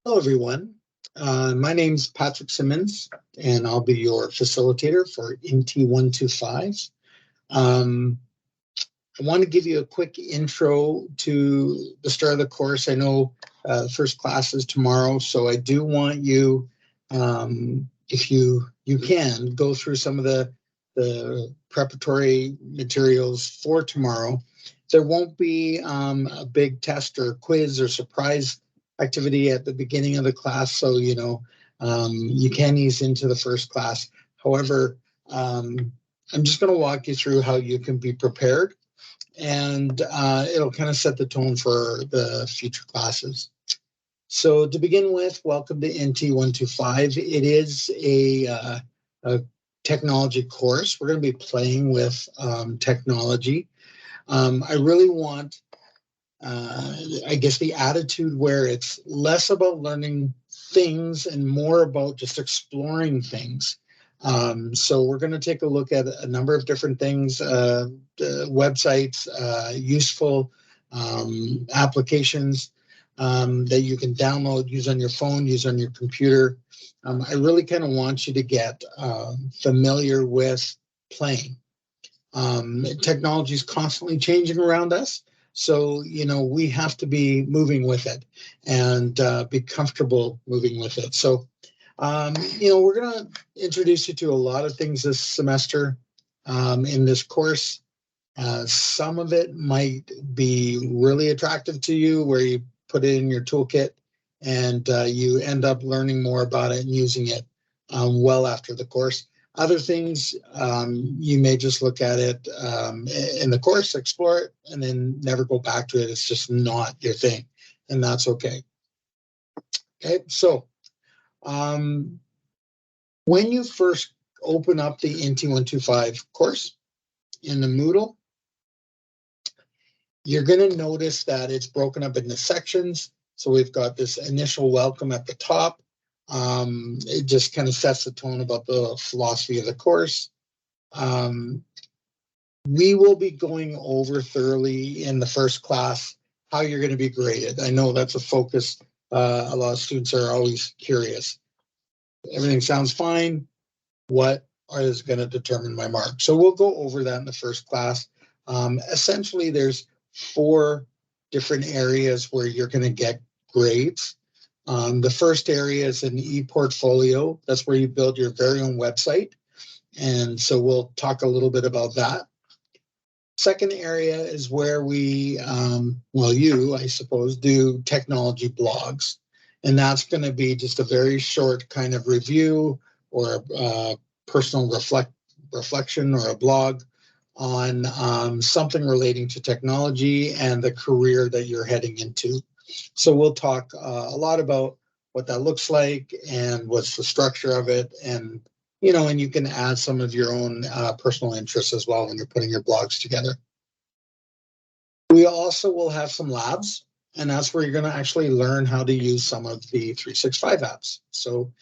Hello, everyone. My name's Patrick Simmons, and I'll be your facilitator for INTE125. Um, I want to give you a quick intro to the start of the course. I know the first class is tomorrow, so I do want you, if you can, go through some of the preparatory materials for tomorrow. There won't be a big test or quiz or surprise activity at the beginning of the class, so you can ease into the first class. However, I'm just going to walk you through how you can be prepared, and it'll kind of set the tone for the future classes. So to begin with, welcome to INTE125. It is a technology course. We're going to be playing with technology. I really want, I guess, the attitude where it's less about learning things and more about just exploring things. So we're going to take a look at a number of different things, websites, useful applications that you can download, use on your phone, use on your computer. I really kind of want you to get familiar with playing. Technology is constantly changing around us. So, we have to be moving with it and be comfortable moving with it. So, we're going to introduce you to a lot of things this semester in this course. Some of it might be really attractive to you where you put it in your toolkit and you end up learning more about it and using it well after the course. Other things, you may just look at it in the course, explore it, and then never go back to it. It's just not your thing, and that's okay. Okay, so when you first open up the INTE125 course in the Moodle, you're going to notice that it's broken up into sections. So we've got this initial welcome at the top. It just kind of sets the tone about the philosophy of the course. We will be going over thoroughly in the first class how you're going to be graded. I know that's a focus. A lot of students are always curious. Everything sounds fine. What is going to determine my mark? So we'll go over that in the first class. Essentially, there's 4 different areas where you're going to get grades. The first area is an e-portfolio. That's where you build your very own website. And so we'll talk a little bit about that. Second area is where we, you, I suppose, do technology blogs. And that's going to be just a very short kind of review or a personal reflection or a blog on something relating to technology and the career that you're heading into. So we'll talk a lot about what that looks like and what's the structure of it, and you can add some of your own personal interests as well when you're putting your blogs together. We also will have some labs, and that's where you're going to actually learn how to use some of the 365 apps. So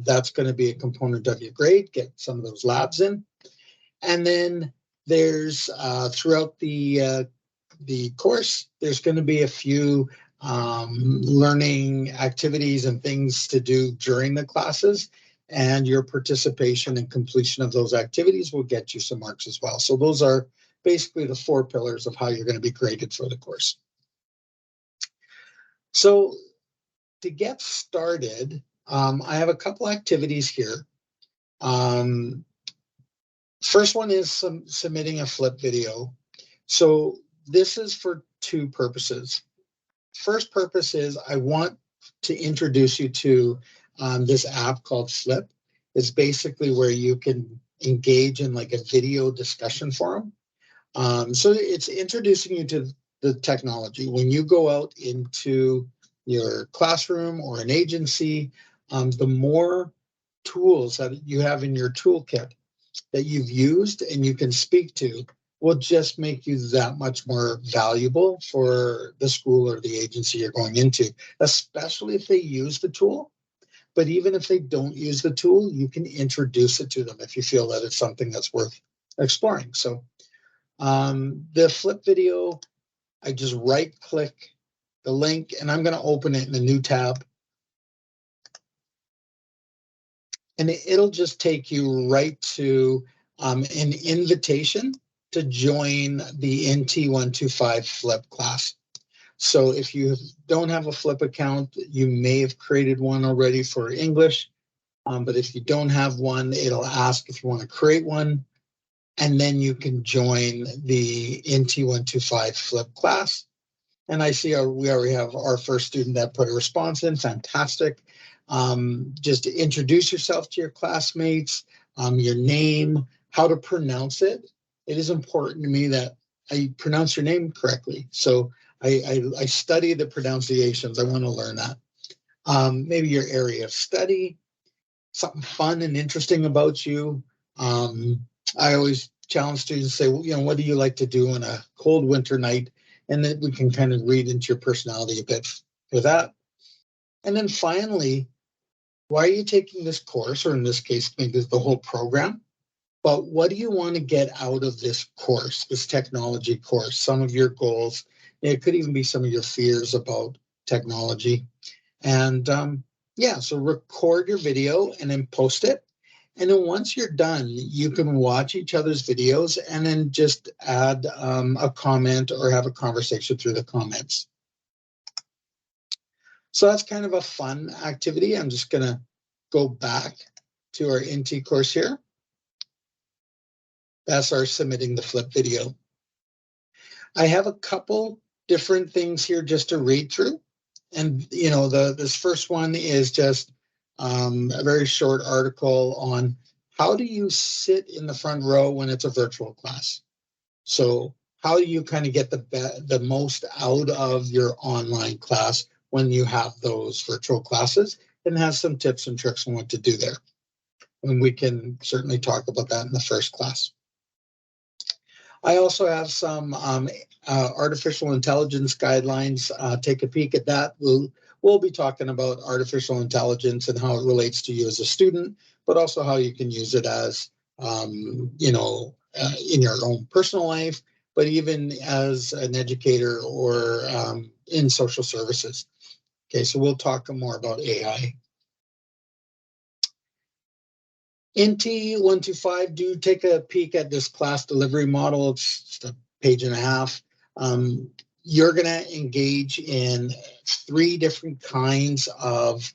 that's going to be a component of your grade. Get some of those labs in. And then there's throughout the course, there's going to be a few learning activities and things to do during the classes, and your participation and completion of those activities will get you some marks as well. So those are basically the 4 pillars of how you're going to be graded for the course. So to get started, I have a couple activities here. First one is submitting a flip video. So this is for 2 purposes. First purpose is I want to introduce you to this app called Flip. It's basically where you can engage in like a video discussion forum. So it's introducing you to the technology. When you go out into your classroom or an agency, the more tools that you have in your toolkit that you've used and you can speak to will just make you that much more valuable for the school or the agency you're going into, especially if they use the tool. But even if they don't use the tool, you can introduce it to them if you feel that it's something that's worth exploring. So the flip video, I just right click the link and I'm going to open it in a new tab. and it'll just take you right to an invitation to join the INTE125 Flip class. So if you don't have a Flip account, you may have created one already for English, but if you don't have one, it'll ask if you want to create one, and then you can join the INTE125 Flip class. And I see we already have our first student that put a response in. Fantastic. Just introduce yourself to your classmates, your name, how to pronounce it. It is important to me that I pronounce your name correctly. So I study the pronunciations. I want to learn that. Maybe your area of study, something fun and interesting about you. I always challenge students to say, well, what do you like to do on a cold winter night? And then we can kind of read into your personality a bit for that. And then finally, why are you taking this course, or in this case, maybe the whole program? But what do you want to get out of this course, this technology course? Some of your goals, it could even be some of your fears about technology. And so record your video and then post it. And then once you're done, you can watch each other's videos and then just add a comment or have a conversation through the comments. So that's kind of a fun activity. I'm just going to go back to our INTE course here. That's our submitting the Flip video. I have a couple different things here just to read through. And, this first one is just a very short article on how do you sit in the front row when it's a virtual class? So how do you kind of get the most out of your online class when you have those virtual classes, and has some tips and tricks on what to do there. And we can certainly talk about that in the first class. I also have some artificial intelligence guidelines. Take a peek at that. We'll be talking about artificial intelligence and how it relates to you as a student, but also how you can use it as, in your own personal life, but even as an educator or in social services. Okay, so we'll talk more about AI. INTE125, do take a peek at this class delivery model. It's just a page and a half. You're going to engage in 3 different kinds of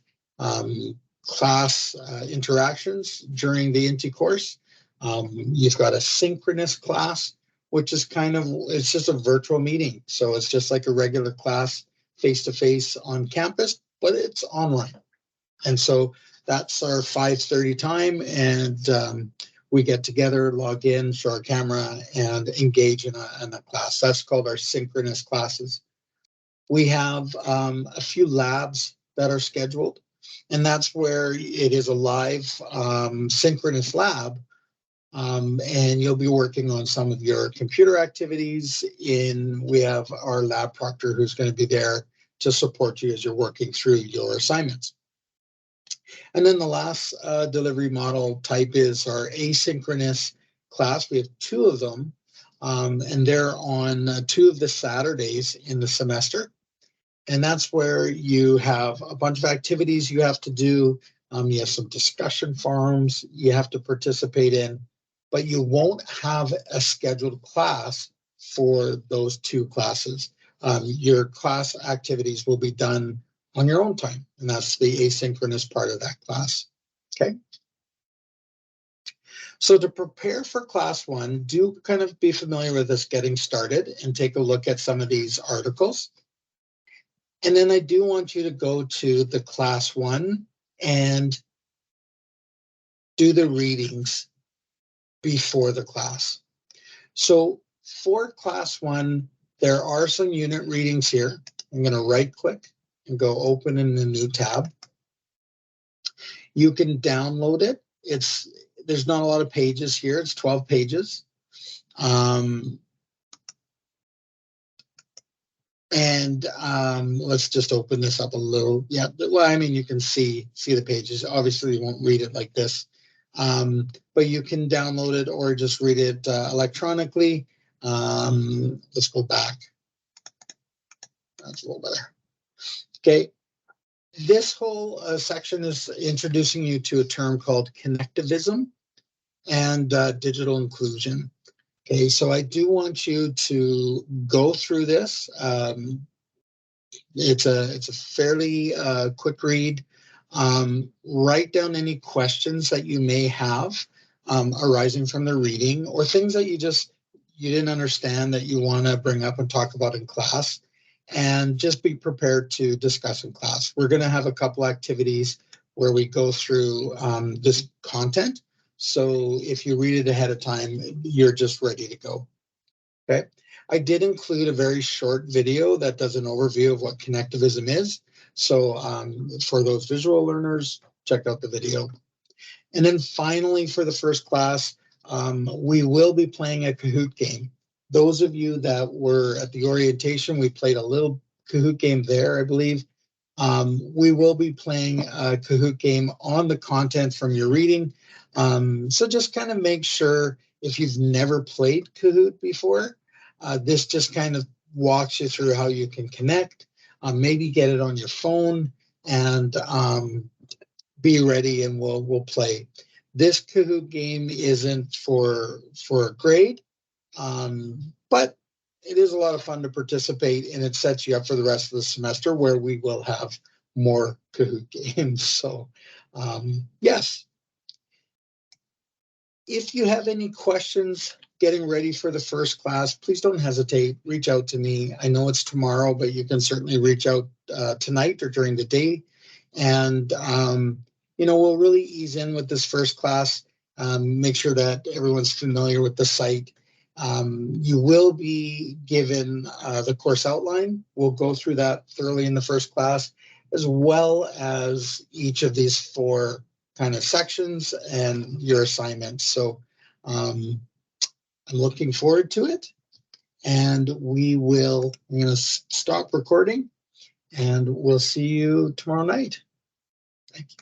class interactions during the INTE course. You've got a synchronous class, which is it's just a virtual meeting. So it's just like a regular class face-to-face on campus, but it's online. And so that's our 5:30 time, and we get together, log in, show our camera, and engage in a class. That's called our synchronous classes. We have a few labs that are scheduled, and that's where it is a live synchronous lab, and you'll be working on some of your computer activities. We have our lab proctor who's going to be there to support you as you're working through your assignments. And then the last delivery model type is our asynchronous class. We have 2 of them, and they're on 2 of the Saturdays in the semester. And that's where you have a bunch of activities you have to do. You have some discussion forums you have to participate in, but you won't have a scheduled class for those 2 classes. Your class activities will be done on your own time, and that's the asynchronous part of that class. Okay. So to prepare for class 1, do kind of be familiar with this getting started and take a look at some of these articles. And then I do want you to go to the class 1 and do the readings before the class. So for class 1, there are some unit readings here. I'm going to right click and go open in the new tab. You can download it. There's not a lot of pages here. It's 12 pages. Let's just open this up a little. Yeah, well, I mean, you can see the pages. Obviously, you won't read it like this, but you can download it or just read it electronically. Let's go back. That's a little better. Okay, This whole section is introducing you to a term called connectivism and digital inclusion. Okay, so I do want you to go through this. It's a fairly quick read. Write down any questions that you may have arising from the reading, or things that you didn't understand that you want to bring up and talk about in class, and just be prepared to discuss in class. We're going to have a couple activities where we go through this content. So if you read it ahead of time, you're just ready to go. Okay. I did include a very short video that does an overview of what connectivism is. So for those visual learners, check out the video. And then finally, for the first class, we will be playing a Kahoot game. Those of you that were at the orientation, we played a little Kahoot game there, I believe. We will be playing a Kahoot game on the content from your reading. So just kind of make sure, if you've never played Kahoot before, this just kind of walks you through how you can connect, maybe get it on your phone, and be ready, and we'll play. This Kahoot game isn't for a grade, but it is a lot of fun to participate, and it sets you up for the rest of the semester where we will have more Kahoot games. So yes. If you have any questions getting ready for the first class, please don't hesitate. Reach out to me. I know it's tomorrow, but you can certainly reach out tonight or during the day. And, we'll really ease in with this first class, make sure that everyone's familiar with the site. You will be given the course outline. We'll go through that thoroughly in the first class, as well as each of these 4 kind of sections and your assignments. So I'm looking forward to it. And I'm going to stop recording, and we'll see you tomorrow night. Thank you.